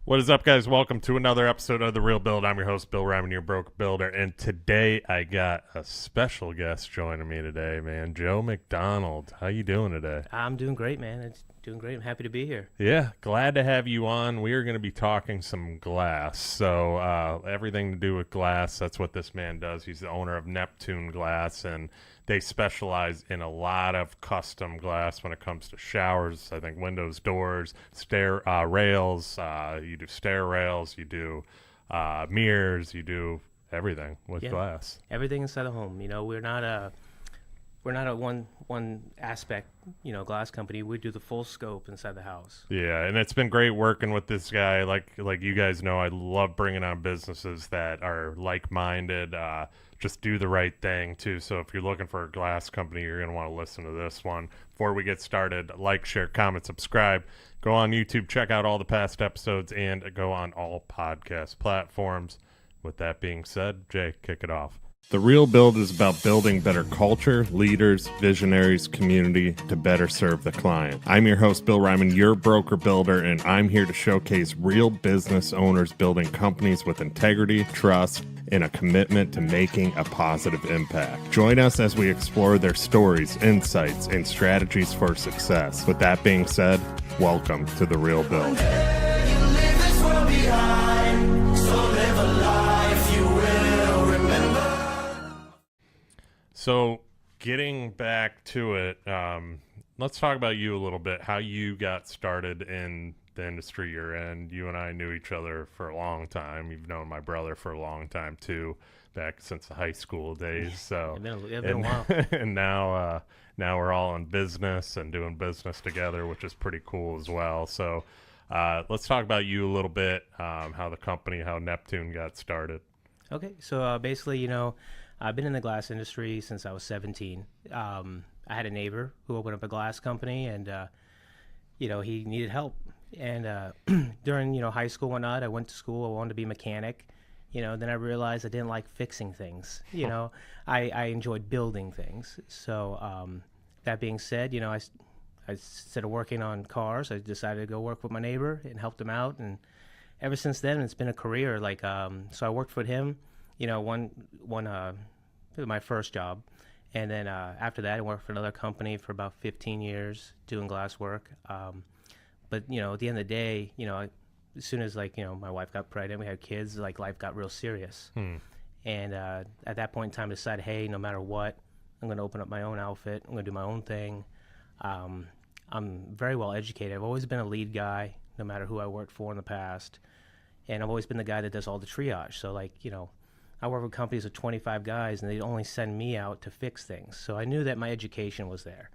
What is up, guys? Welcome to another episode of The Real Build. I'm your host, Bill Ryman, your broker builder, and today I got a special guest joining me today, man. Joe Macdonald. How you doing today? I'm doing great, man. It's doing great. I'm happy to be here. Yeah, glad to have you on. We are going to be talking some glass. So everything to do with glass, that's what this man does. He's the owner of Neptune Glass, and they specialize in a lot of custom glass when it comes to showers. I think windows, doors, stair rails. You do stair rails. You do mirrors. You do everything with glass. Everything inside the home. You know, we're not a one aspect, glass company. We do the full scope inside the house. Yeah, and it's been great working with this guy. Like you guys know, I love bringing on businesses that are like-minded. Just do the right thing too. So if you're looking for a glass company, you're going to want to listen to this one. Before we get started, like, share, comment, subscribe. Go on YouTube, check out all the past episodes, and go on all podcast platforms. With that being said, Jay, kick it off. The Real Build is about building better culture, leaders, visionaries, community to better serve the client. I'm your host, Bill Ryman, your broker builder, and I'm here to showcase real business owners building companies with integrity, trust, and a commitment to making a positive impact. Join us as we explore their stories, insights, and strategies for success. With that being said, welcome to The Real Build. So getting back to it, let's talk about you a little bit, how you got started in the industry you're in. You and I knew each other for a long time. You've known my brother for a long time too, back since the high school days. So It's been a while. and now we're all in business and doing business together, which is pretty cool as well. So let's talk about you a little bit, how the company, how Neptune got started. Okay, so basically, I've been in the glass industry since I was 17. I had a neighbor who opened up a glass company, and he needed help. And during high school and whatnot, I went to school. I wanted to be a mechanic. Then I realized I didn't like fixing things. I enjoyed building things. So that being said, I instead of working on cars, I decided to go work with my neighbor and helped him out. And ever since then, it's been a career. So I worked with him. My first job, and then after that, I worked for another company for about 15 years doing glass work. But at the end of the day, as soon as my wife got pregnant, we had kids. Life got real serious. And at that point in time, I decided, hey, no matter what, I'm going to open up my own outfit. I'm going to do my own thing. I'm very well educated. I've always been a lead guy, no matter who I worked for in the past, and I've always been the guy that does all the triage. So I work with companies of 25 guys, and they'd only send me out to fix things. So I knew that my education was there.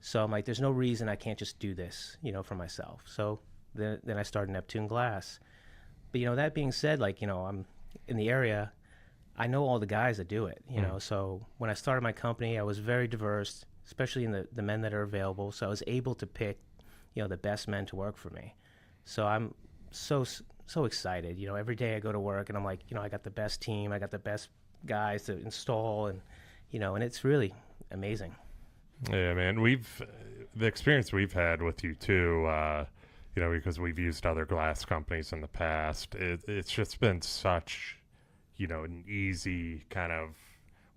So I'm like, there's no reason I can't just do this, for myself. So then I started Neptune Glass. But, that being said, I'm in the area, I know all the guys that do it, So when I started my company, I was very diverse, especially in the men that are available. So I was able to pick, the best men to work for me. So I'm so excited. Every day I go to work and I'm like, I got the best team, I got the best guys to install, and and it's really amazing. Yeah, man. The experience we've had with you too, because we've used other glass companies in the past, it's just been such, an easy kind of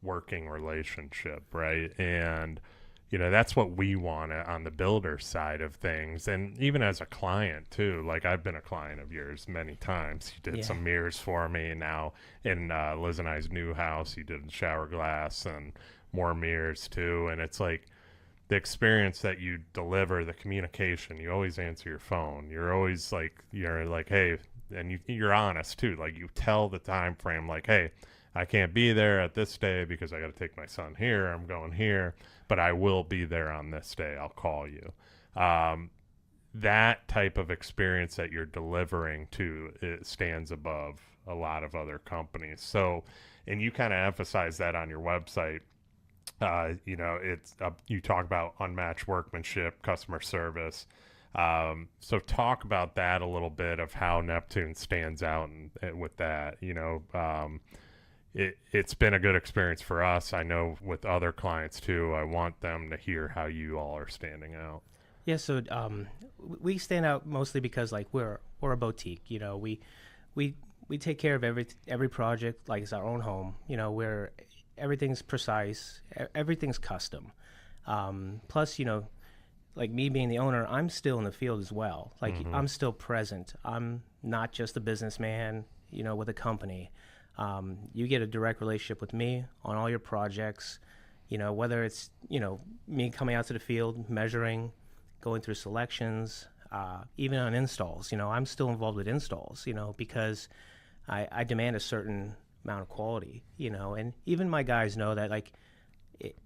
working relationship, right? And that's what we want on the builder side of things. And even as a client too, I've been a client of yours many times. You did some mirrors for me. Now in Liz and I's new house, you did shower glass and more mirrors too. And it's the experience that you deliver, the communication, you always answer your phone. You're always hey, and you're honest too. You tell the time frame, hey, I can't be there at this day because I got to take my son here. I'm going here, but I will be there on this day. I'll call you. That type of experience that you're delivering to, it stands above a lot of other companies. So, and you kind of emphasize that on your website. You talk about unmatched workmanship, customer service. So talk about that a little bit of how Neptune stands out and with that, It's been a good experience for us. I know with other clients too. I want them to hear how you all are standing out. Yeah, so we stand out mostly because we're or a boutique. You know, we we take care of every project like it's our own home. You know, where everything's precise, everything's custom. Plus, you know, like me being the owner, I'm still in the field as well. Like Mm-hmm. I'm still present. I'm not just a businessman, you know, with a company. You get a direct relationship with me on all your projects. You know, whether it's, you know, me coming out to the field, measuring, going through selections, even on installs. You know, I'm still involved with installs. You know, because I demand a certain amount of quality. You know, and even my guys know that, like,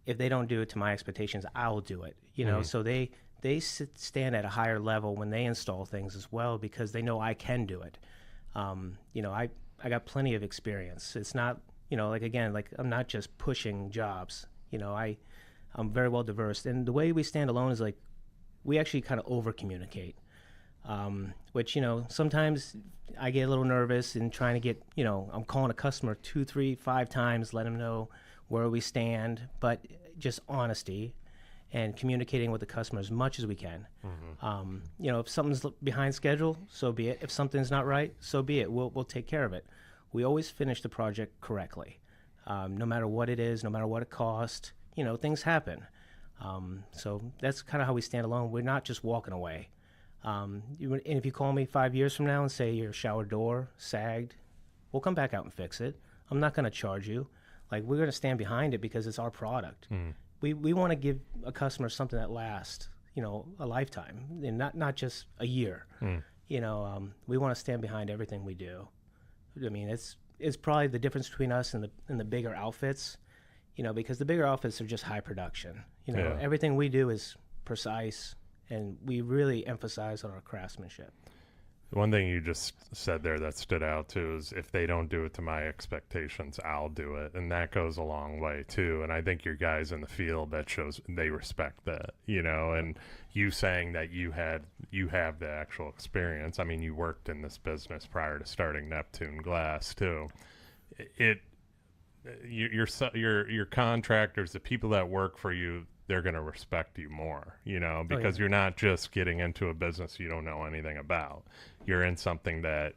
if they don't do it to my expectations, I'll do it. You know, Mm-hmm. so they stand at a higher level when they install things as well because they know I can do it. You know, I got plenty of experience. It's not, you know, like, again, like, I'm not just pushing jobs. You know, I'm very well diverse, and the way we stand alone is like we actually kind of over communicate. Which, you know, sometimes I get a little nervous in trying to get, you know, I'm calling a customer 2, 3, 5 times, let them know where we stand, but just honesty and communicating with the customer as much as we can. You know, if something's behind schedule, so be it. If something's not right, so be it. We'll take care of it. We always finish the project correctly, no matter what it is, no matter what it costs. You know, things happen. So that's kind of how we stand alone. We're not just walking away. And if you call me 5 years from now and say your shower door sagged, we'll come back out and fix it. I'm not going to charge you. Like, we're going to stand behind it because it's our product. We want to give a customer something that lasts, you know, a lifetime, and not just a year. You know, we want to stand behind everything we do. I mean, it's probably the difference between us and the bigger outfits, you know, because the bigger outfits are just high production. You know, Yeah. everything we do is precise, and we really emphasize on our craftsmanship. One thing you just said there that stood out too is if they don't do it to my expectations, I'll do it. And that goes a long way too. And I think your guys in the field, that shows they respect that, you know, and you saying that you have the actual experience. I mean, you worked in this business prior to starting Neptune Glass too. It your contractors, the people that work for you, they're going to respect you more, you know, because you're not just getting into a business you don't know anything about. You're in something that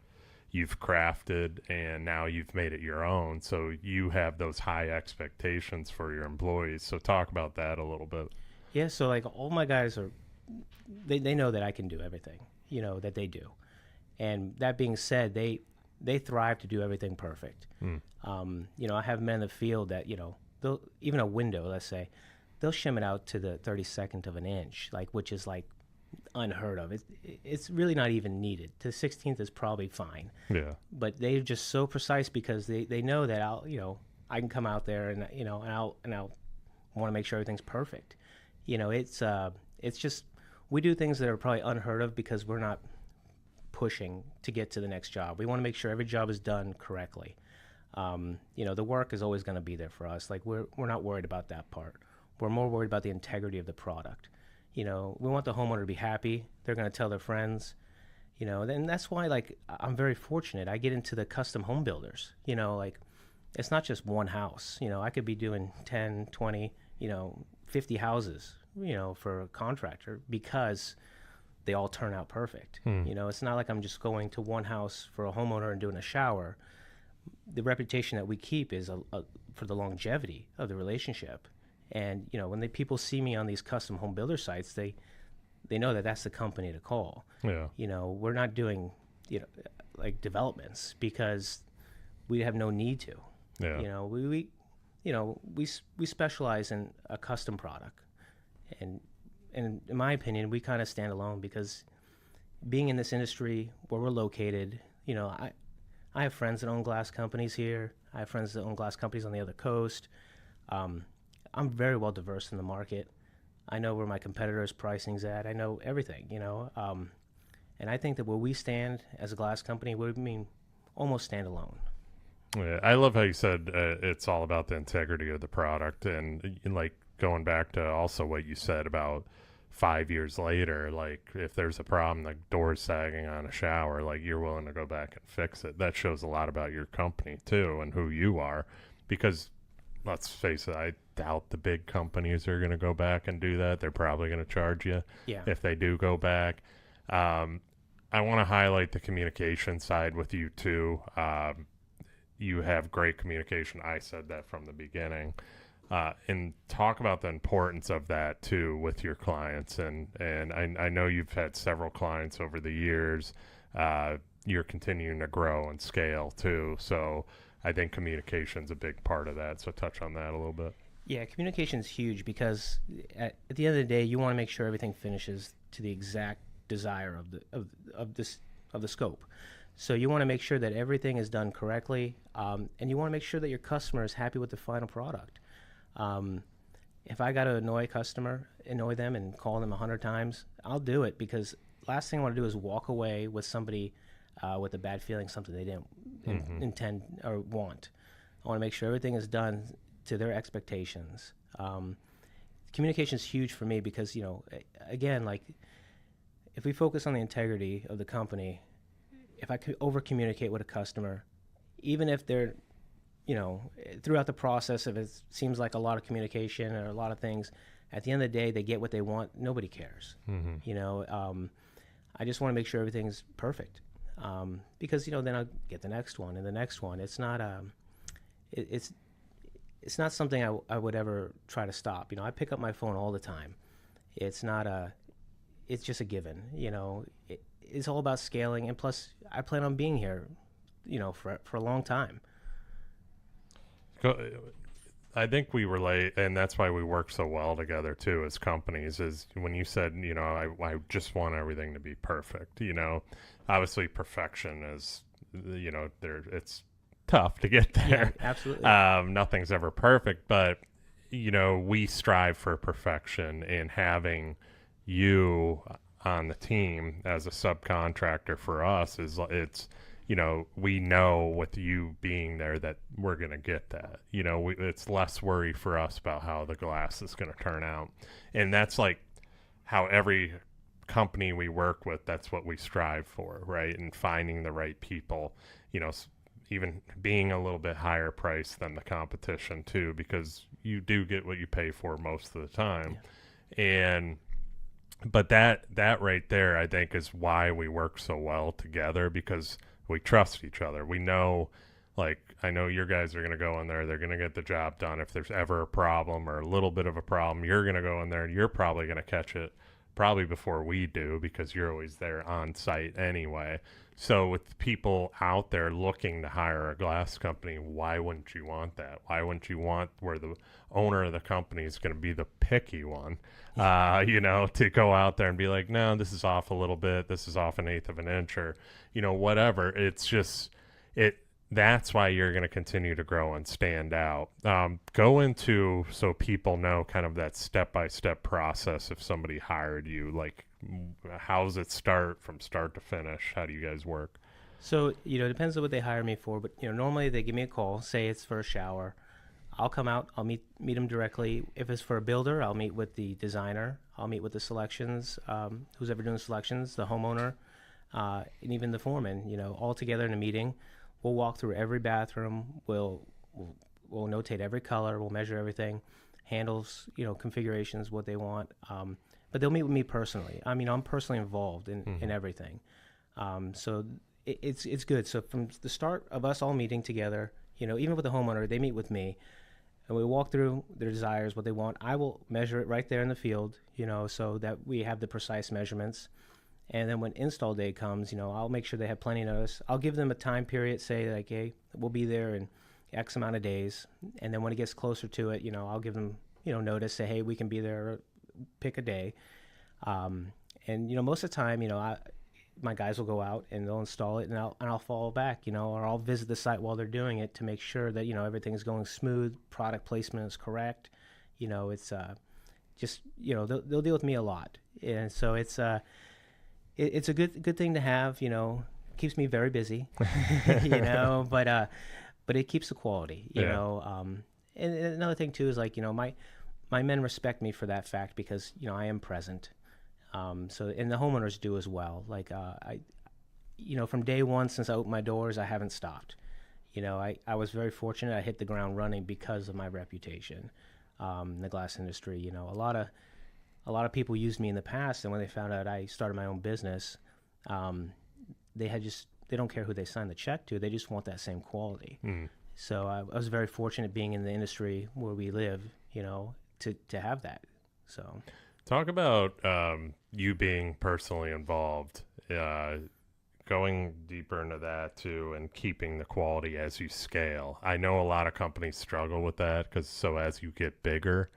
you've crafted and now you've made it your own. So you have those high expectations for your employees. So talk about that a little bit. Yeah, so like all my guys they know that I can do everything, you know, that they do. And that being said, they thrive to do everything perfect. You know, I have men in the field that, you know, they'll, even a window, let's say, they'll shim it out to the 32nd of an inch, like, which is like unheard of. It's really not even needed. The 16th is probably fine. Yeah. But they're just so precise because they know that you know, I can come out there and, you know, and I'll want to make sure everything's perfect. You know, it's just, we do things that are probably unheard of because we're not pushing to get to the next job. We want to make sure every job is done correctly. You know, the work is always going to be there for us. Like, we're not worried about that part. We're more worried about the integrity of the product. You know, we want the homeowner to be happy. They're going to tell their friends. You know, and that's why, like, I'm very fortunate. I get into the custom home builders. You know, like, it's not just one house. You know, I could be doing 10, 20, you know, 50 houses, you know, for a contractor because they all turn out perfect. You know, it's not like I'm just going to one house for a homeowner and doing a shower. The reputation that we keep is for the longevity of the relationship. And, you know, when people see me on these custom home builder sites, they know that that's the company to call. Yeah. You know, we're not doing, you know, like, developments because we have no need to. Yeah. You know, we specialize in a custom product. And in my opinion, we kind of stand alone because being in this industry where we're located, you know, I have friends that own glass companies here. I have friends that own glass companies on the other coast. I'm very well diverse in the market. I know where my competitors' pricing's at. I know everything, you know. And I think that where we stand as a glass company, we mean almost stand alone. Yeah, I love how you said it's all about the integrity of the product, and like going back to also what you said about 5 years later, like if there's a problem, like doors sagging on a shower, like you're willing to go back and fix it. That shows a lot about your company too and who you are, because let's face it, I doubt the big companies are going to go back and do that. They're probably going to charge you Yeah. if they do go back. I want to highlight the communication side with you too. You have great communication. I said that from the beginning. And talk about the importance of that too with your clients. And I know you've had several clients over the years. You're continuing to grow and scale too. So I think communication's a big part of that. So touch on that a little bit. Yeah, communication is huge because at the end of the day, you want to make sure everything finishes to the exact desire of the scope. So you want to make sure that everything is done correctly, and you want to make sure that your customer is happy with the final product. If I got to annoy them and call them 100 times, I'll do it, because last thing I want to do is walk away with somebody with a bad feeling, something they didn't intend or want. I want to make sure everything is done to their expectations. Communication is huge for me because, again, like, if we focus on the integrity of the company, if I could over communicate with a customer, even if they're, throughout the process, if it seems like a lot of communication or a lot of things, at the end of the day, they get what they want. Nobody cares. I just want to make sure everything's perfect, because then I'll get the next one and the next one. It's not it's not something I would ever try to stop. I pick up my phone all the time. It's just a given. It's all about scaling, and plus, I plan on being here, for a long time. I think we relate, and that's why we work so well together too as companies. Is when you said, I just want everything to be perfect. Obviously perfection is, it's tough to get there. Yeah, absolutely. Nothing's ever perfect, but we strive for perfection, and having you on the team as a subcontractor for us it's we know with you being there that we're going to get that. It's less worry for us about how the glass is going to turn out. And that's like how every company we work with, that's what we strive for, right? And finding the right people, even being a little bit higher price than the competition too, because you do get what you pay for most of the time. Yeah. But that right there, I think, is why we work so well together, because we trust each other. We know, like, I know your guys are going to go in there. They're going to get the job done. If there's ever a problem or a little bit of a problem, you're going to go in there and you're probably going to catch it probably before we do, because you're always there on site anyway. So with people out there looking to hire a glass company, why wouldn't you want that? Why wouldn't you want where the owner of the company is going to be the picky one, to go out there and be like, no, this is off a little bit. This is off 1/8 of an inch, or, whatever. It's just, that's why you're going to continue to grow and stand out. Go into, so people know kind of that step-by-step process. If somebody hired you, like, how does it start from start to finish? How do you guys work? So, it depends on what they hire me for, but, normally they give me a call, say it's for a shower. I'll come out, I'll meet them directly. If it's for a builder, I'll meet with the designer. I'll meet with the selections, who's ever doing selections, the homeowner, and even the foreman, all together in a meeting. We'll walk through every bathroom. We'll notate every color. We'll measure everything, handles, configurations, what they want. But they'll meet with me personally. I'm personally involved in everything. So it's good. So from the start of us all meeting together, even with the homeowner, they meet with me, and we walk through their desires, what they want. I will measure it right there in the field, so that we have the precise measurements. And then when install day comes, I'll make sure they have plenty of notice. I'll give them a time period, say like, hey, we'll be there in X amount of days. And then when it gets closer to it, I'll give them, notice, say, hey, we can be there, pick a day. And, most of the time, my guys will go out and they'll install it, and I'll follow back, or I'll visit the site while they're doing it to make sure that, everything is going smooth, product placement is correct. It's just, they'll deal with me a lot. And so it's a good thing to have, keeps me very busy, but it keeps the quality, and another thing too is like, my men respect me for that fact, because, I am present. So, and the homeowners do as well. Like, from day one, since I opened my doors, I haven't stopped. I was very fortunate. I hit the ground running because of my reputation, in the glass industry. A lot of people used me in the past, and when they found out I started my own business, they don't care who they sign the check to. They just want that same quality. Mm. So I was very fortunate being in the industry where we live, to have that. So Talk about you being personally involved, going deeper into that too, and keeping the quality as you scale. I know a lot of companies struggle with that because as you get bigger,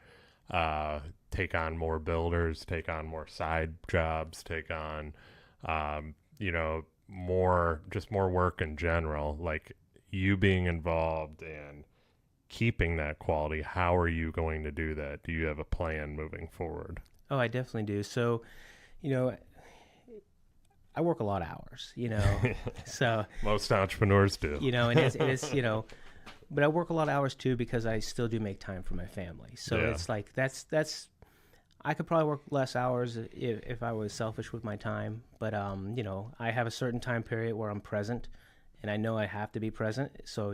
take on more builders, take on more side jobs, take on, more work in general. Like you being involved and keeping that quality, how are you going to do that? Do you have a plan moving forward? oh, I definitely do. So, I work a lot of hours, so Most entrepreneurs do. and it's but I work a lot of hours too because I still do make time for my family. So Yeah. it's like that's I could probably work less hours if I was selfish with my time, but I have a certain time period where I'm present, and I know I have to be present. So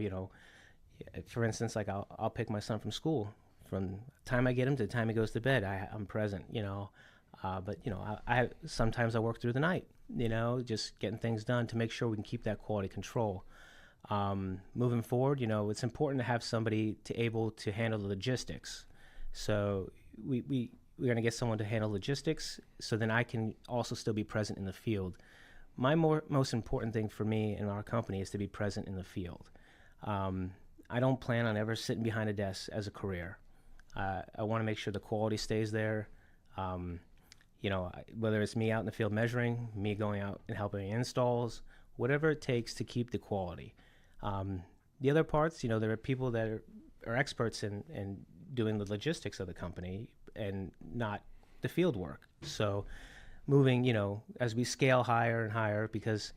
for instance, like I'll pick my son from school. From the time I get him to the time he goes to bed, I'm present. But I sometimes I work through the night. Just getting things done to make sure we can keep that quality control. Moving forward, it's important to have somebody to able to handle the logistics. So we're going to get someone to handle logistics, so then I can also still be present in the field. My most important thing for me in our company is to be present in the field. I don't plan on ever sitting behind a desk as a career. I want to make sure the quality stays there. Whether it's me out in the field measuring, me going out and helping installs, whatever it takes to keep the quality. The other parts, there are people that are experts in doing the logistics of the company and not the field work. So moving, as we scale higher and higher, because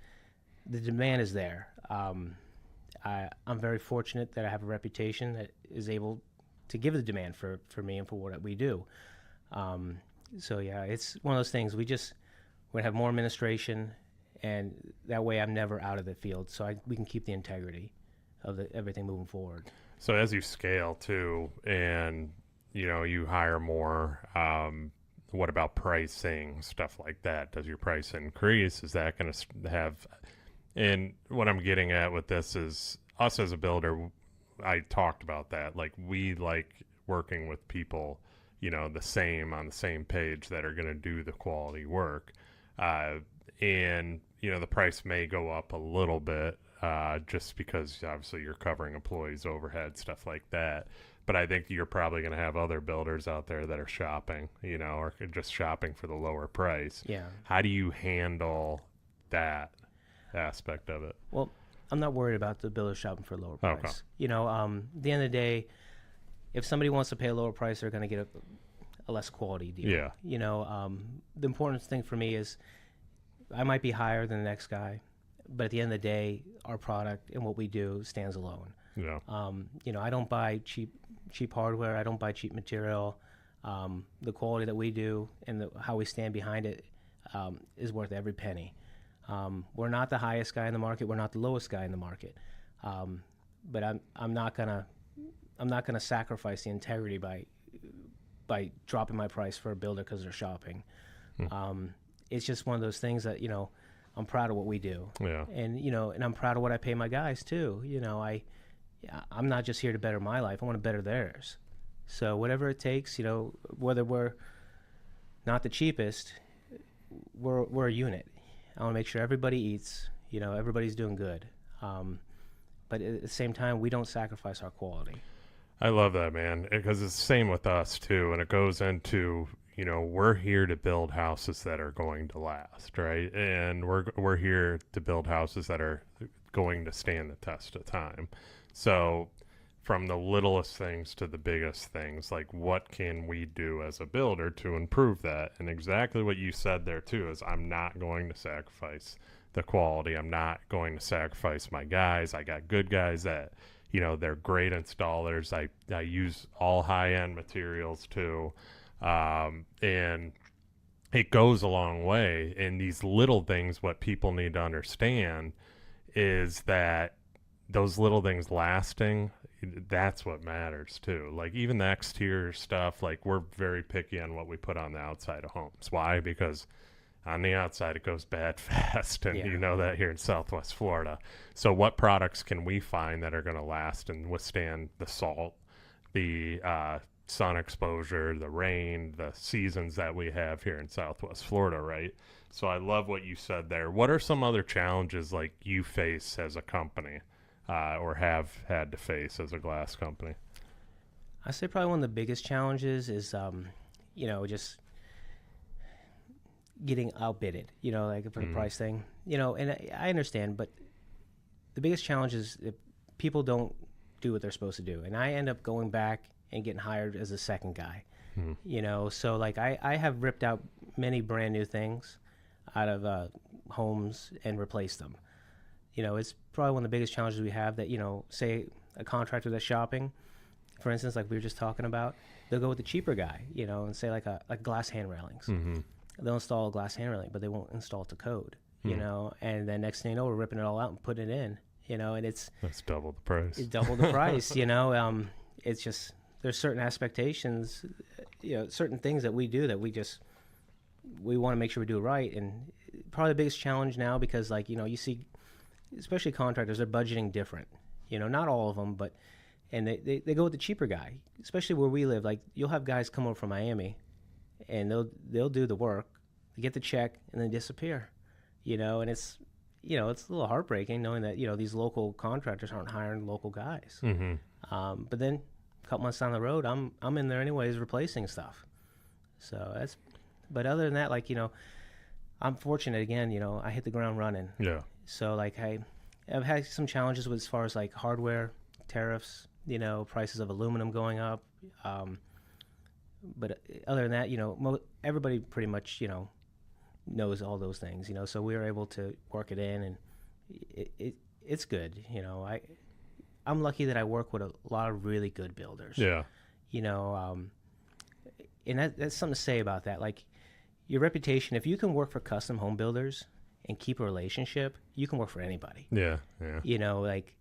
the demand is there. I'm very fortunate that I have a reputation that is able to give the demand for me and for what we do. So yeah, it's one of those things. We're going to have more administration, and that way I'm never out of the field. So we can keep the integrity of everything moving forward. So as you scale too, and you hire more, what about pricing, stuff like that? Does your price increase? Is that going to have? And what I'm getting at with this is us as a builder. I talked about that. Like we like working with people, on the same page that are going to do the quality work. And the price may go up a little bit, just because obviously you're covering employees, overhead, stuff like that. But I think you're probably going to have other builders out there that are shopping, or just shopping for the lower price. Yeah. How do you handle that aspect of it? Well, I'm not worried about the builder shopping for a lower price. Okay. At the end of the day, if somebody wants to pay a lower price, they're going to get a less quality deal. Yeah. The important thing for me is I might be higher than the next guy, but at the end of the day, our product and what we do stands alone. Yeah. I don't buy cheap hardware. I don't buy cheap material. The quality that we do and how we stand behind it is worth every penny. We're not the highest guy in the market. We're not the lowest guy in the market. But I'm not gonna sacrifice the integrity by dropping my price for a builder because they're shopping. It's just one of those things that I'm proud of what we do. Yeah. And and I'm proud of what I pay my guys too. I'm not just here to better my life. I want to better theirs. So whatever it takes, whether we're not the cheapest, we're a unit. I want to make sure everybody eats. Everybody's doing good. But at the same time, we don't sacrifice our quality. I love that, man, because it's the same with us too, and it goes into we're here to build houses that are going to last, right? And we're here to build houses that are going to stand the test of time. So from the littlest things to the biggest things, like what can we do as a builder to improve that? And exactly what you said there too is I'm not going to sacrifice the quality. I'm not going to sacrifice my guys. I got good guys that they're great installers. I use all high-end materials too. And it goes a long way. And these little things, what people need to understand is that those little things lasting, that's what matters too. Like even the exterior stuff, like we're very picky on what we put on the outside of homes. Why? Because On the outside, it goes bad fast, and Yeah. you know that here in Southwest Florida. So, what products can we find that are going to last and withstand the salt, the sun exposure, the rain, the seasons that we have here in Southwest Florida, right? So, I love what you said there. What are some other challenges like you face as a company, or have had to face as a glass company? I say probably one of the biggest challenges is, just getting outbidded, like for the price thing, and I understand, but the biggest challenge is if people don't do what they're supposed to do. And I end up going back and getting hired as a second guy, so like I have ripped out many brand new things out of homes and replaced them. It's probably one of the biggest challenges we have that, say a contractor that's shopping, for instance, like we were just talking about, they'll go with the cheaper guy, and say like glass hand railings. They'll install a glass hand railing, but they won't install it to code, and then next thing you know, we're ripping it all out and putting it in, and That's double the price. it's double the price, it's just, there's certain expectations, certain things that we do that we want to make sure we do it right. And probably the biggest challenge now, because like, you see, especially contractors, they're budgeting different, not all of them, but, and they go with the cheaper guy, especially where we live. Like you'll have guys come over from Miami and they'll do the work, they get the check and then disappear, and it's, it's a little heartbreaking knowing that, these local contractors aren't hiring local guys. But then a couple months down the road, I'm in there anyways replacing stuff. So that's, but other than that, like, I'm fortunate again, I hit the ground running. Yeah. So like I've had some challenges with as far as like hardware, tariffs, prices of aluminum going up. But other than that, everybody pretty much, knows all those things, so we were able to work it in, and it's good. I'm lucky that I work with a lot of really good builders. Yeah. And that's something to say about that. Like your reputation, if you can work for custom home builders and keep a relationship, you can work for anybody. Yeah. Yeah. Like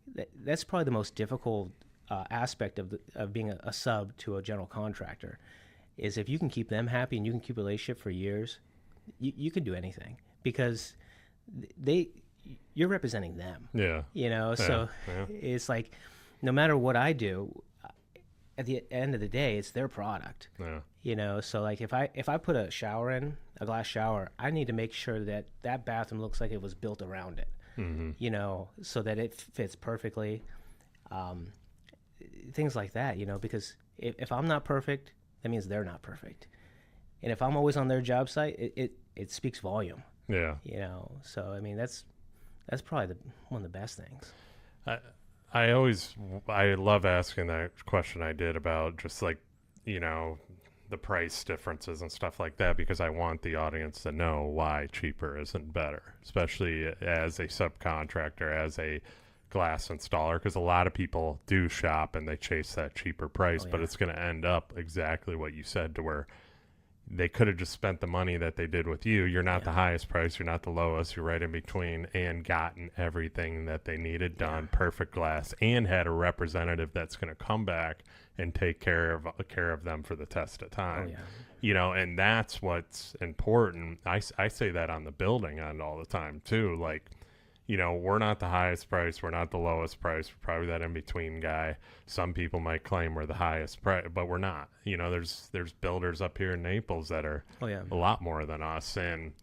that's probably the most difficult aspect of being a sub to a general contractor, is if you can keep them happy and you can keep a relationship for years, you can do anything, because you're representing them. Yeah. So Yeah. it's like, no matter what I do, at the end of the day, it's their product. Yeah. So like if I put a shower in, a glass shower, I need to make sure that that bathroom looks like it was built around it. So that it fits perfectly. Things like that, because if I'm not perfect, that means they're not perfect. And if I'm always on their job site, it speaks volume. Yeah. So I mean that's probably one of the best things. I love asking that question I did about just like, the price differences and stuff like that, because I want the audience to know why cheaper isn't better, especially as a subcontractor, as a glass installer, because a lot of people do shop and they chase that cheaper price, but it's going to end up exactly what you said, to where they could have just spent the money that they did with you. You're not the highest price, you're not the lowest, you're right in between, and gotten everything that they needed done, perfect glass, and had a representative that's going to come back and take care of them for the test of time. And that's what's important. I say that on the building end all the time too. Like, we're not the highest price, we're not the lowest price, we're probably that in between guy. Some people might claim we're the highest price, but we're not. There's builders up here in Naples that are a lot more than us, and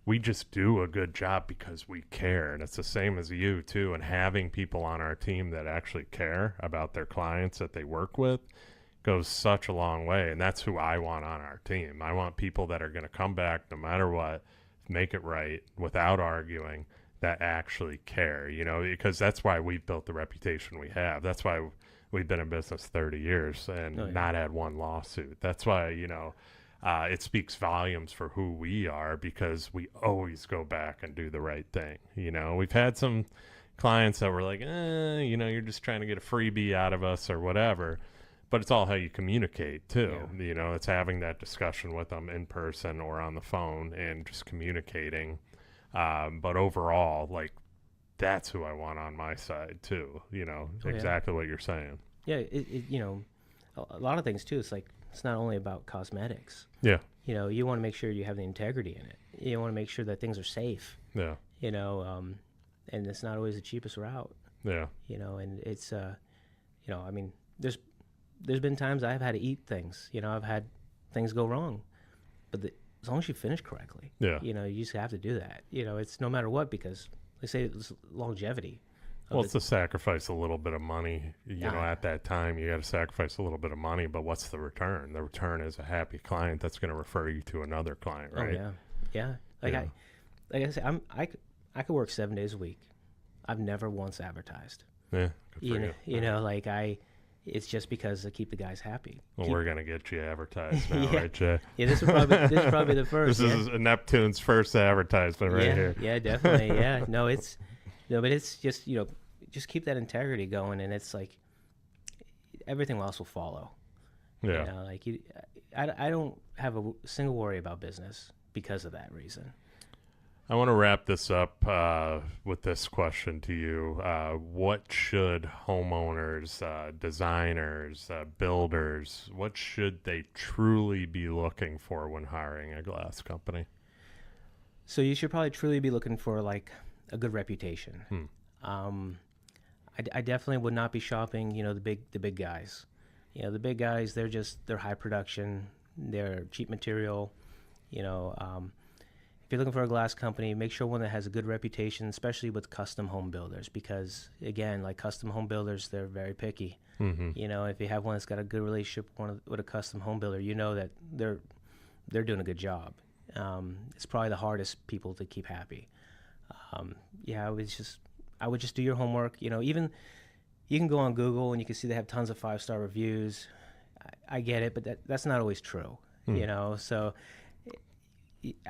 we just do a good job because we care. And it's the same as you too, and having people on our team that actually care about their clients that they work with goes such a long way. And that's who I want on our team. I want people that are going to come back no matter what, make it right without arguing, that actually care, because that's why we've built the reputation we have. That's why we've been in business 30 years and not had one lawsuit. That's why, it speaks volumes for who we are, because we always go back and do the right thing. We've had some clients that were like, you're just trying to get a freebie out of us or whatever. But it's all how you communicate too. It's having that discussion with them in person or on the phone and just communicating. But overall, like, that's who I want on my side too. Exactly what you're saying. Yeah, a lot of things too. It's like it's not only about cosmetics. Yeah. You know, you want to make sure you have the integrity in it. You want to make sure that things are safe. Yeah. You know, and it's not always the cheapest route. Yeah. You know, and it's you know, I mean, there's been times I've had to eat things. You know, I've had things go wrong, but as long as you finish correctly, Yeah. you know, you just have to do that. You know, it's no matter what, because they say it's longevity. Well, it's to sacrifice a little bit of money. You know, at that time, you got to sacrifice a little bit of money, but what's the return? The return is a happy client that's going to refer you to another client, right? Oh, yeah. Like I said, I could work 7 days a week. I've never once advertised. Yeah, good for you. You know, like it's just because I keep the guys happy. Well, we're gonna get you advertised now, right, Jay? Yeah, this is probably the first. This is Neptune's first advertisement right here. Yeah, definitely. Yeah, no, but it's just, you know, just keep that integrity going, and it's like everything else will follow. Yeah. You know, like I don't have a single worry about business because of that reason. I want to wrap this up with this question to you. What should homeowners, designers, builders, what should they truly be looking for when hiring a glass company? So you should probably truly be looking for like a good reputation. I definitely would not be shopping, you know, the big guys. You know, the big guys, they're high production, they're cheap material, you know. If you're looking for a glass company, make sure one that has a good reputation, especially with custom home builders, because again, like custom home builders, they're very picky. Mm-hmm. You know, if you have one that's got a good relationship with a custom home builder, you know that they're doing a good job. It's probably the hardest people to keep happy. I would just do your homework. You know, even you can go on Google and you can see they have tons of 5-star reviews. I get it, but that's not always true. You know, so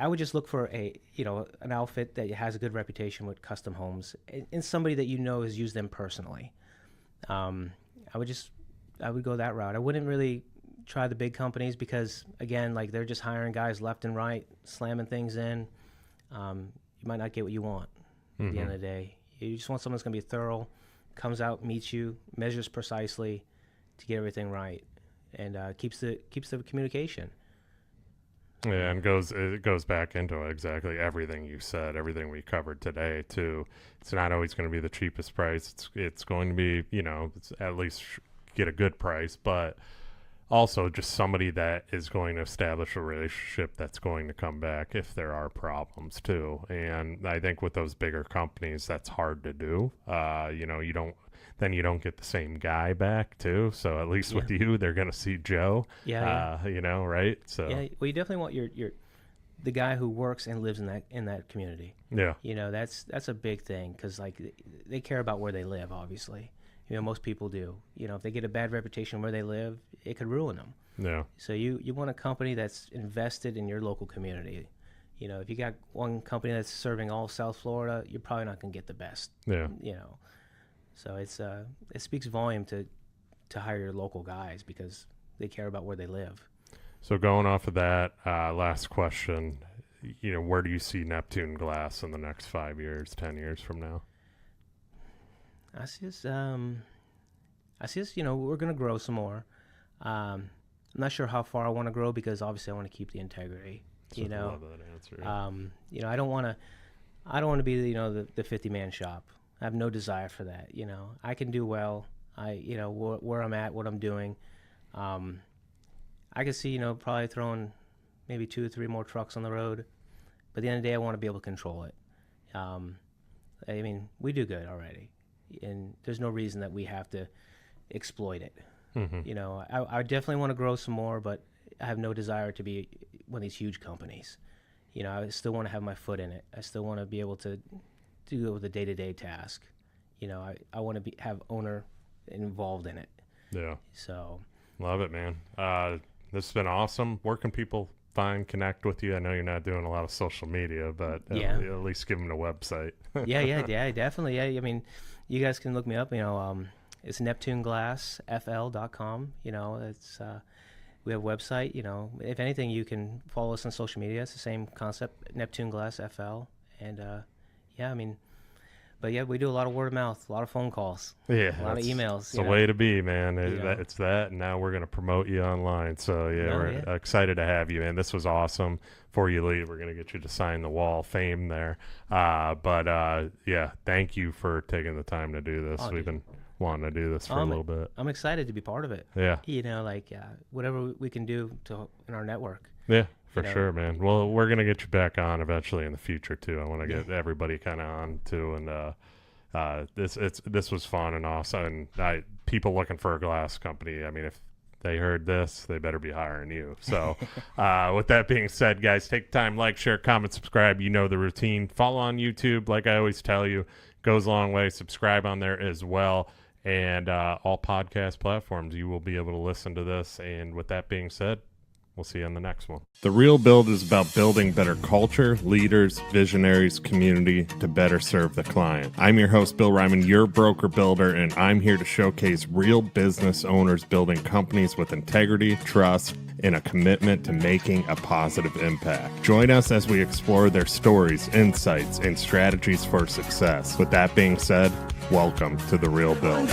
I would just look for an outfit that has a good reputation with custom homes and somebody that you know has used them personally. I would go that route. I wouldn't really try the big companies because, again, like they're just hiring guys left and right, slamming things in. You might not get what you want at the end of the day. You just want someone that's going to be thorough, comes out, meets you, measures precisely to get everything right, and keeps the communication. Yeah, and it goes back into exactly everything you said, everything we covered today too. It's not always going to be the cheapest price. It's going to be, you know, it's at least get a good price, but also just somebody that is going to establish a relationship that's going to come back if there are problems too. And I think with those bigger companies, that's hard to do. You know, you don't get the same guy back too. So at least with you, they're going to see Joe. You know, right? So yeah, well, you definitely want the guy who works and lives in that community. Yeah, you know, that's a big thing because like they care about where they live. Obviously, you know, most people do. You know, if they get a bad reputation where they live, it could ruin them. Yeah. So you want a company that's invested in your local community. You know, if you got one company that's serving all South Florida, you're probably not going to get the best. Yeah. You know. So it speaks volume to hire your local guys because they care about where they live. So going off of that, last question, you know, where do you see Neptune Glass in the next 5 years, 10 years from now? I see us, you know, we're going to grow some more. I'm not sure how far I want to grow because obviously I want to keep the integrity, you know. I love that answer. You know, I don't want to be, you know, the 50-man shop. I have no desire for that. You know, I can do well. You know, where I'm at, what I'm doing. I can see, you know, probably throwing maybe 2 or 3 more trucks on the road. But at the end of the day, I want to be able to control it. I mean, we do good already. And there's no reason that we have to exploit it. Mm-hmm. You know, I definitely want to grow some more, but I have no desire to be one of these huge companies. You know, I still want to have my foot in it. I still want to be able to go with the day-to-day task. You know, I want to have owner involved in it. Yeah. So. Love it, man. This has been awesome. Where can people connect with you? I know you're not doing a lot of social media, but at least give them a website. yeah, definitely. Yeah, I mean, you guys can look me up. You know, it's NeptuneGlassFL.com. You know, it's we have a website. You know, if anything, you can follow us on social media. It's the same concept, Neptune Glass FL. And I mean, But yeah, we do a lot of word of mouth, a lot of phone calls, Yeah, a lot of emails. It's the way to be, man. Yeah. It's that, and now we're going to promote you online. So, yeah, No, we're yeah. excited to have you, man. This was awesome. Before you leave, we're going to get you to sign the wall of fame there. Yeah, thank you for taking the time to do this. Oh, We've dude. been wanting to do this for a little bit. I'm excited to be part of it. Yeah. Whatever we can do in our network. Yeah, for know. sure, man. Well, we're going to get you back on eventually in the future, too. I want to get everybody kind of on, too, and this was fun and awesome. And people looking for a glass company, I mean, if they heard this, they better be hiring you. So with that being said, guys, take time, like, share, comment, subscribe. You know the routine. Follow on YouTube, like I always tell you. Goes a long way. Subscribe on there as well. And all podcast platforms, you will be able to listen to this. And with that being said, we'll see you on the next one. The Real Build is about building better culture, leaders, visionaries, community to better serve the client. I'm your host, Bill Ryman, your broker builder, and I'm here to showcase real business owners building companies with integrity, trust, and a commitment to making a positive impact. Join us as we explore their stories, insights, and strategies for success. With that being said, welcome to The Real Build.